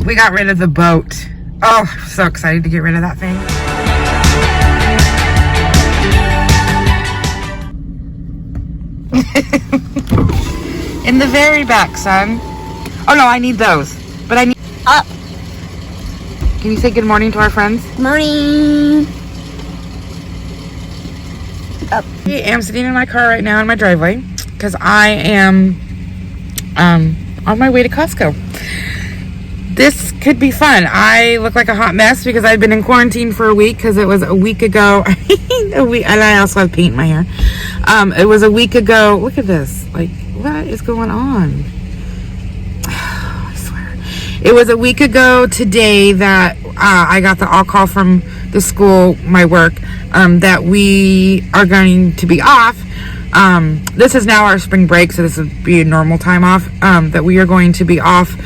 We got rid of the boat. Oh, I'm so excited to get rid of that thing. In the very back, son. Oh no, I need those. But I need up. Can you say good morning to our friends? Morning. Up. Hey, I'm sitting in my car right now in my driveway because I am on my way to Costco. This could be fun. I look like a hot mess because I've been in quarantine for a week because it was a week ago. And I also have paint in my hair. It was a week ago. Look at this. Like, what is going on? I swear. It was a week ago today that I got the call from the school, my work, that we are going to be off. This is now our spring break, so this would be a normal time off. That we are going to be off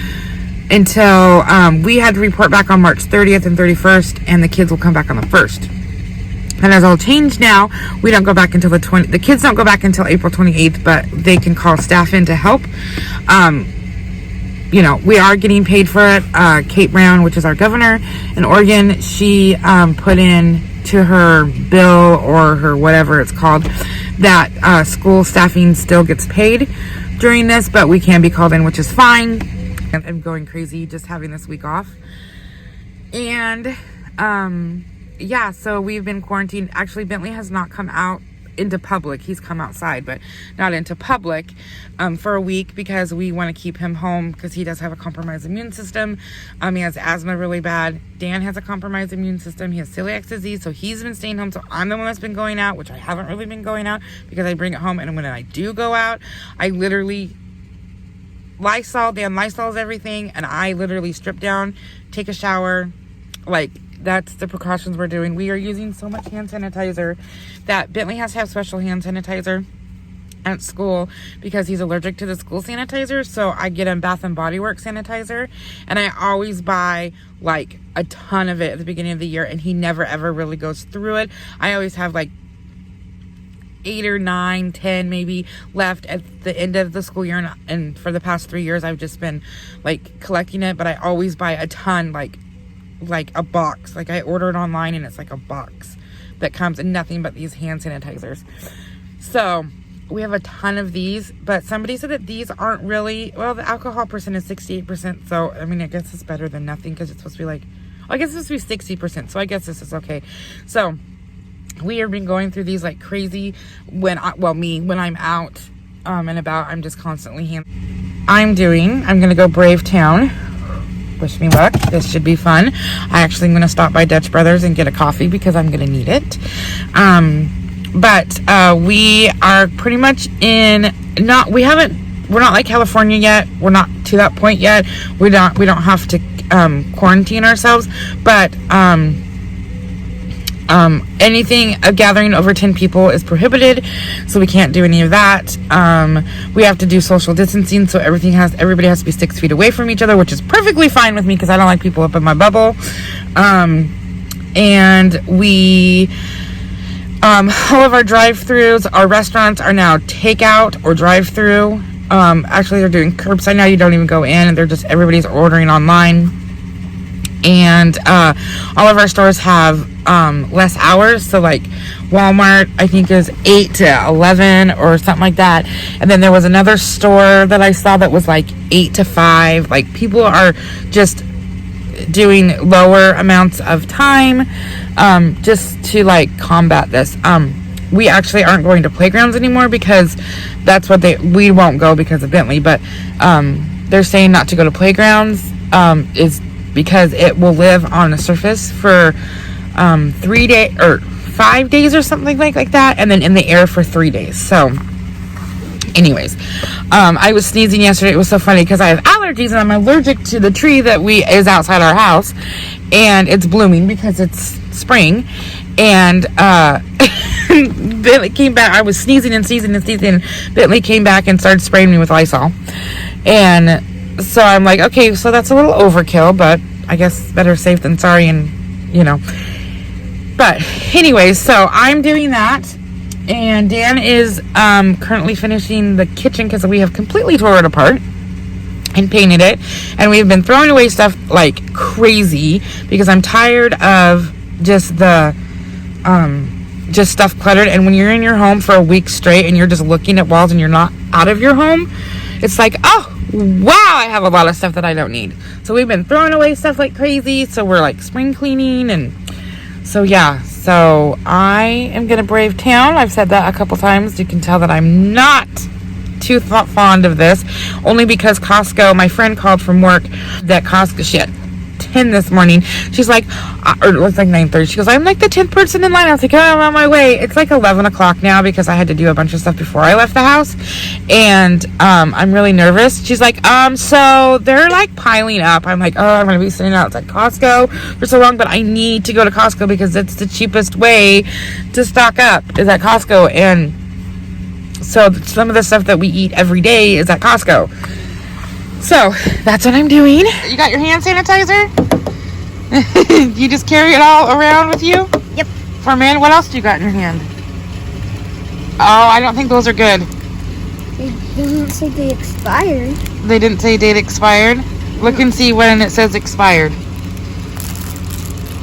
until we had to report back on March 30th and 31st, and the kids will come back on the 1st. And as all changed now, we don't go back until the kids don't go back until April 28th, but they can call staff in to help. You know, we are getting paid for it. Kate Brown, which is our governor in Oregon, she put in to her bill or her whatever it's called that school staffing still gets paid during this, but we can be called in, which is fine. I'm going crazy just having this week off. And yeah, so we've been quarantined. Actually, Bentley has not come out into public. He's come outside, but not into public for a week because we want to keep him home because he does have a compromised immune system. He has asthma really bad. Dan has a compromised immune system. He has celiac disease, so he's been staying home. So I'm the one that's been going out, which I haven't really been going out because I bring it home. And when I do go out, I literally Lysol. Dan Lysols everything, and I literally strip down, take a shower. Like, that's the precautions we're doing. We are using so much hand sanitizer that Bentley has to have special hand sanitizer at school because he's allergic to the school sanitizer. So I get him Bath and Body Works sanitizer, and I always buy like a ton of it at the beginning of the year, and he never ever really goes through it. I always have like 8 or 9, 10 maybe left at the end of the school year, and for the past 3 years I've just been like collecting it. But I always buy a ton, like a box. Like, I order it online and it's like a box that comes in nothing but these hand sanitizers. So we have a ton of these, but somebody said that these aren't really, well, the alcohol percent is 68%. So I mean, I guess it's better than nothing because it's supposed to be like, I guess it's supposed to be 60%. So I guess this is okay. So we have been going through these like crazy when I'm out and about. I'm just constantly I'm going to go Brave Town. Wish me luck. This should be fun. I actually am going to stop by Dutch Brothers and get a coffee because I'm going to need it. But we are pretty much we're not like California yet. We're not to that point yet. We don't have to quarantine ourselves, but anything gathering over 10 people is prohibited, so we can't do any of that. We have to do social distancing, so everybody has to be 6 feet away from each other, which is perfectly fine with me because I don't like people up in my bubble. And we all of our drive-throughs, our restaurants are now takeout or drive-through. Actually, they're doing curbside now. You don't even go in, and everybody's ordering online. And all of our stores have less hours, so like Walmart I think is 8 to 11 or something like that, and then there was another store that I saw that was like 8 to 5. Like, people are just doing lower amounts of time just to like combat this. We actually aren't going to playgrounds anymore because that's what we won't go because of Bentley, but they're saying not to go to playgrounds is because it will live on the surface for 3 days or 5 days or something like that, and then in the air for 3 days. So anyways, I was sneezing yesterday. It was so funny because I have allergies and I'm allergic to the tree that is outside our house, and it's blooming because it's spring. And Bentley came back. I was sneezing and sneezing and sneezing. Bentley came back and started spraying me with Lysol, and so I'm like, okay, so that's a little overkill, but I guess better safe than sorry, and you know. But anyways, so I'm doing that, and Dan is currently finishing the kitchen because we have completely tore it apart. and painted it. And we've been throwing away stuff like crazy because I'm tired of just just stuff cluttered. And when you're in your home for a week straight and you're just looking at walls and you're not out of your home, it's like, oh wow, I have a lot of stuff that I don't need. So we've been throwing away stuff like crazy. So we're like spring cleaning, and so yeah, so I am gonna brave town. I've said that a couple times. You can tell that I'm not too fond of this, only because Costco, my friend called from work that Costco, she had 10 this morning. She's like, or it was like 9:30. She goes, I'm like the 10th person in line. I was like, oh, I'm on my way. It's like 11 o'clock now because I had to do a bunch of stuff before I left the house, and I'm really nervous. She's like, so they're like piling up. I'm like, oh, I'm gonna be sitting outside Costco for so long, but I need to go to Costco because it's the cheapest way to stock up is at Costco. And so some of the stuff that we eat every day is at Costco. So that's what I'm doing. You got your hand sanitizer? You just carry it all around with you? Yep. For men, what else do you got in your hand? Oh, I don't think those are good. It doesn't say they expired. They didn't say date expired? Look and see when it says expired.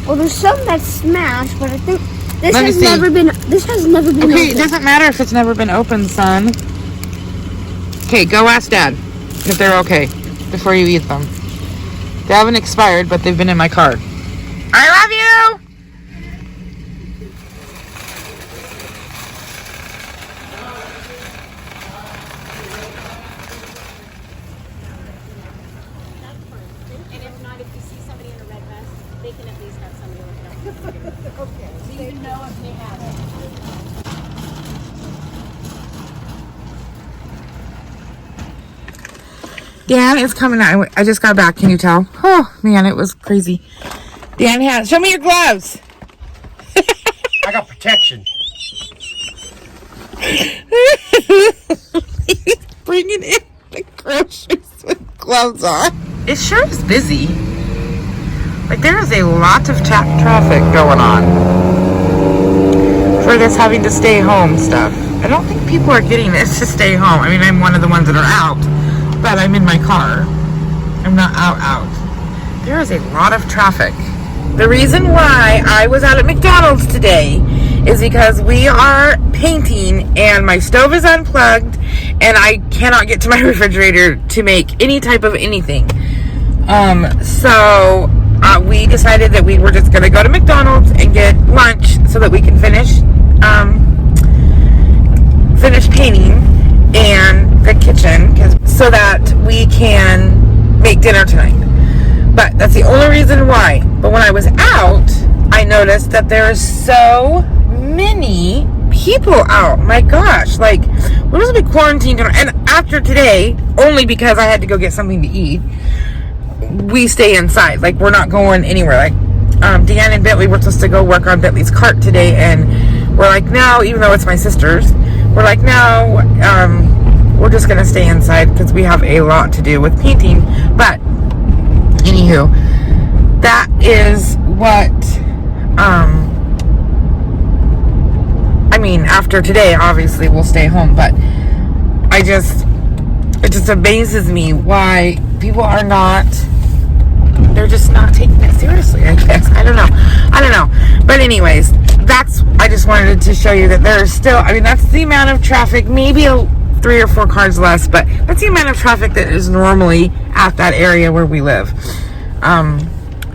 Well, there's some that's smashed, but I think this Let me has see. never been. This has never been. Okay, it opened. doesn't matter if it's never been opened, son. Okay, go ask Dad if they're okay before you eat them. They haven't expired, but they've been in my car. I love you! And if not, if you see somebody in a red vest, they can at least have somebody look it up. Okay. So you know if they have it. Dan is coming out. I just got back. Can you tell? Oh, man, it was crazy. Dan has... Show me your gloves. I got protection. He's bringing in the groceries with gloves on. It sure is busy. Like, there is a lot of traffic going on for this having to stay home stuff. I don't think people are getting this to stay home. I mean, I'm one of the ones that are out, but I'm in my car. I'm not out. There is a lot of traffic. The reason why I was out at McDonald's today is because we are painting and my stove is unplugged and I cannot get to my refrigerator to make any type of anything. So we decided that we were just going to go to McDonald's and get lunch so that we can finish painting and the kitchen so that we can make dinner tonight. But that's the only reason why. But when I was out, I noticed that there are so many people out. My gosh, like, we're supposed to be quarantined. And after today, only because I had to go get something to eat, we stay inside. Like, we're not going anywhere. Like, Deanne and Bentley were supposed to go work on Bentley's cart today. And we're like, no, even though it's my sister's, we're like, no, we're just going to stay inside because we have a lot to do with painting. But anywho, that is what, I mean, after today, obviously, we'll stay home, but it just amazes me why people are not, they're just not taking it seriously, I guess. I don't know. But anyways, I just wanted to show you that there is still, I mean, that's the amount of traffic, maybe 3 or 4 cars less, but that's the amount of traffic that is normally at that area where we live.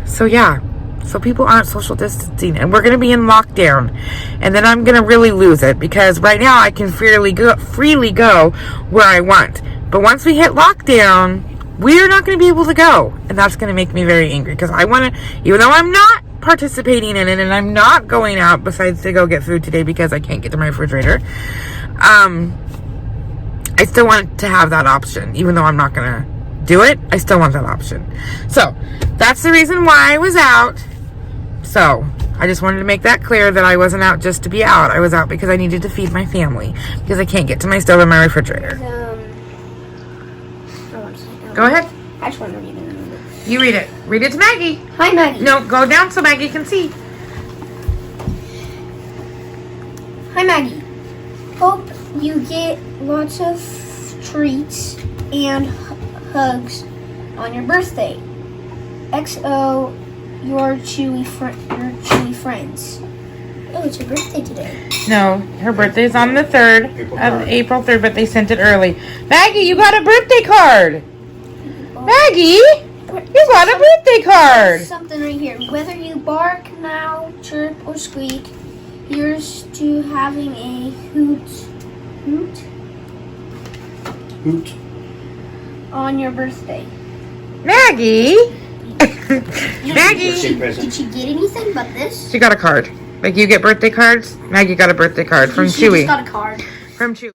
So yeah, so people aren't social distancing, and we're going to be in lockdown, and then I'm going to really lose it, because right now I can freely go where I want, but once we hit lockdown, we're not going to be able to go, and that's going to make me very angry, because I want to, even though I'm not participating in it, and I'm not going out besides to go get food today because I can't get to my refrigerator, I still want to have that option. Even though I'm not going to do it, I still want that option. So, that's the reason why I was out. So, I just wanted to make that clear that I wasn't out just to be out. I was out because I needed to feed my family. Because I can't get to my stove and my refrigerator. Go ahead. I just want to read it. You read it. Read it to Maggie. Hi, Maggie. No, go down so Maggie can see. Hi, Maggie. Hope you get lots of treats and hugs on your birthday. XO, your chewy friends. Oh, it's your birthday today. No, her birthday's on the 3rd of April 3rd, but they sent it early. Maggie, you got a birthday card. Maggie, you got a birthday card. Something right here. Whether you bark, meow, chirp, or squeak, here's to having a hoot on your birthday. Maggie. Maggie. Did she get anything but this? She got a card. Like you get birthday cards? Maggie got a birthday card from She Chewy. just got a card. From Chewy.